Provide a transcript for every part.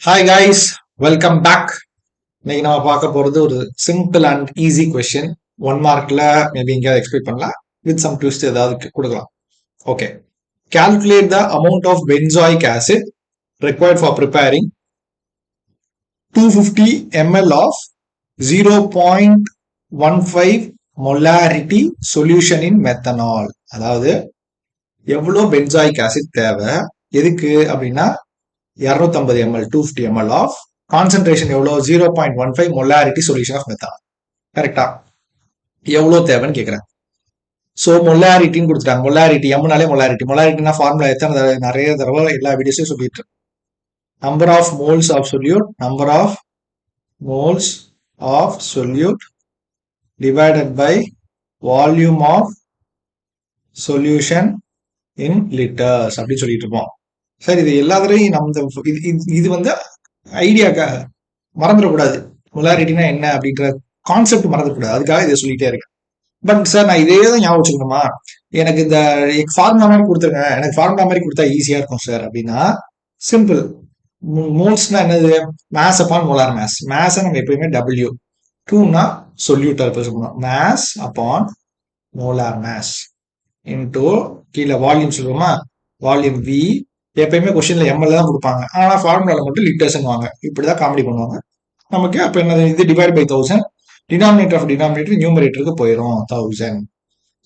Hi guys, welcome back. இன்னைக்கு நம்ம பார்க்க போறது ஒரு சிம்பிள் அண்ட் ஈஸி கொஸ்டின். 1 மார்க்ல மேபி எங்கேயாவது எக்ஸ்பெக்ட் பண்ணலாம், வித் சம் ட்விஸ்ட் ஏதாவது கொடுக்கலாம். Okay, calculate the amount of benzoic acid required for preparing 250 ml of 0.15 molarity solution in methanol. அதாவது எவ்வளோ பென்சாயிக் ஆசிட் தேவை எதுக்கு அப்படின்னா 250 ml 250 ml ஆஃப் கான்சென்ட்ரேஷன் எவ்வளோ 0.15 மொலாரிட்டி சொல்யூஷன் ஆஃப் மெத்தனால். கரெக்டா? எவ்வளோ தேவைன்னு கேட்குறேன். ஸோ மொலாரிட்டின்னு கொடுத்துட்டாங்க. மொலாரிட்டி எம்னாலே மொலாரிட்டினா ஃபார்முலா எத்தனை நிறைய தடவை எல்லா வீடியோஸையும் சொல்லிட்டு number of moles of solute divided by volume of solution in litres அப்படின்னு சொல்லிட்டு இருப்போம். சார் இது எல்லா தடவையும் நம்ம இது வந்து ஐடியாக்க மறந்துடக்கூடாது. மொலாரிட்டினா என்ன அப்படின்ற கான்செப்ட் மறந்துடக்கூடாது, அதுக்காக இதை சொல்லிட்டே இருக்கேன். பட் சார் நான் இதே தான் ஞாபகம் வச்சுக்கணுமா, எனக்கு இந்த ஃபார்முலா மாதிரி கொடுத்துருங்க, எனக்கு ஃபார்முலா மாதிரி கொடுத்தா ஈஸியா இருக்கும் சார் அப்படின்னா சிம்பிள். மோல்ஸ்னா என்னது? Mass upon molar mass. மேஸை நம்ம எப்பயுமே டபிள்யூ, டூனா சொல்யூட்டர் சொல்லணும். Mass upon molar mass into கீழே வால்யூம் சொல்லுவோமா, வால்யூம் வி. எப்பயுமே கொஸ்டின்ல எம்எல் தான் கொடுப்பாங்க, ஆனா ஃபார்முலால மட்டும் லிட்டர்ஸ் வாங்க. இப்படிதான் காமெடி பண்ணுவாங்க நமக்கு. அப்ப என்ன, இது divide by 1000, denominator of denominator நியூமரேட்டருக்கு போயிடும் 1000.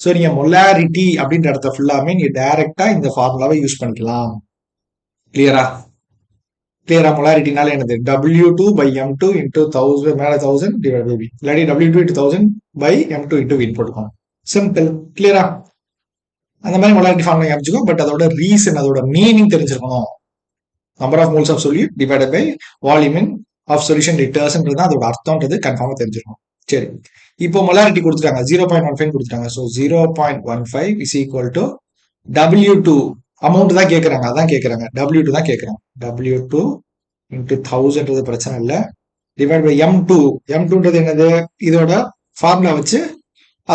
ஸோ நீங்க மொலாரிட்டி அப்படின்ற இடத்த ஃபுல்லாமே நீங்க டைரக்டா இந்த ஃபார்முலாவை யூஸ் பண்ணிக்கலாம். கிளியரா? மொலாரிட்டினால என்னது? W2 by M2 into 1000 மேல 1000 டிவைட் பை V, இல்லாட்டி W2 into 1000 by M2 into V போட்டுக்கோங்க. சிம்பிள். கிளியரா? அந்த மாதிரி மொலாரிட்டி ஃபார்முலா ஞாபகம், பட் அதோட ரீசன், அதோட மீனிங் தெரிஞ்சிருக்கணும். Number of moles of solute divided by volume of solution லிட்டர்ஸ்ன்றது அதோட அர்த்தம்ன்றது கன்ஃபார்மா தெரிஞ்சிருக்கும். சரி, இப்போ மொலாரிட்டி கொடுத்துட்டாங்க, 0.15 கொடுத்துட்டாங்க. So 0.15 is equal to W2 amount தான் கேட்கறாங்க, அதான் கேட்கறாங்க, W2 தான் கேட்கறாங்க. W2 இன்டூ 1000 பிரச்சனை இல்லை, டிவைட் பை M2ன்றது என்னது? இதோட ஃபார்முலா வச்சு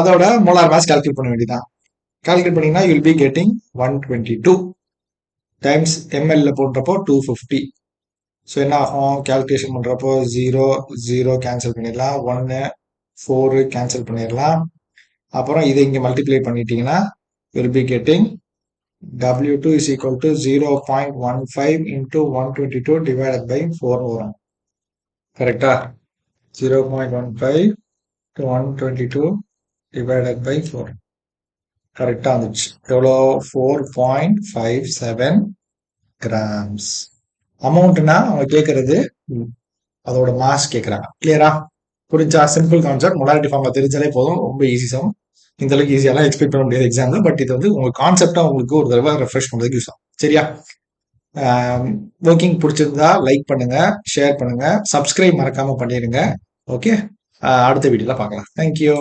அதோட மோலார் மாஸ் கால்குலேட் பண்ண வேண்டியதான். கால்குலேட் பண்ணீங்கன்னா you will be getting 122 times எம்எல்ல போடுறப்போ 250. ஸோ என்ன ஆகும்? கால்குலேஷன் பண்றப்போ 0 கேன்சல் பண்ணிடலாம், 1 4 கேன்சல் பண்ணிடலாம். அப்புறம் இதை இங்க மல்டிப்ளை பண்ணிட்டீங்கன்னா you will be getting W2 is equal to 0.15 into 122 divided by 4 வரும். கரெக்டா? 0.15 to 122 divided by 4. கரெக்டா வந்துச்சு. எவ்வளோ? 4.57 கிராம்ஸ். அமௌண்ட்னா அவங்க கேட்கறது அதோட மாஸ் கேட்கறாங்க. கிளியரா? புரிஞ்சா? Simple concept. மொலாரிட்டி ஃபார்முலா தெரிஞ்சாலே போதும், ரொம்ப ஈஸி சம். இந்த அளவுக்கு ஈஸியாலாம் எக்ஸ்பெக்ட் பண்ண முடியாது எக்ஸாம்ல, பட் இது வந்து உங்க கான்செப்டா உங்களுக்கு ஒரு தடவை ரெஃப்ரெஷ் பண்றதுக்கு யூஸ் ஆகும். சரியா? ஒர்க்கிங் பிடிச்சிருந்தா லைக் பண்ணுங்க, ஷேர் பண்ணுங்க, சப்ஸ்கிரைப் மறக்காம பண்ணிடுங்க. ஓகே, அடுத்த வீடியோல பார்க்கலாம். தேங்க்யூ.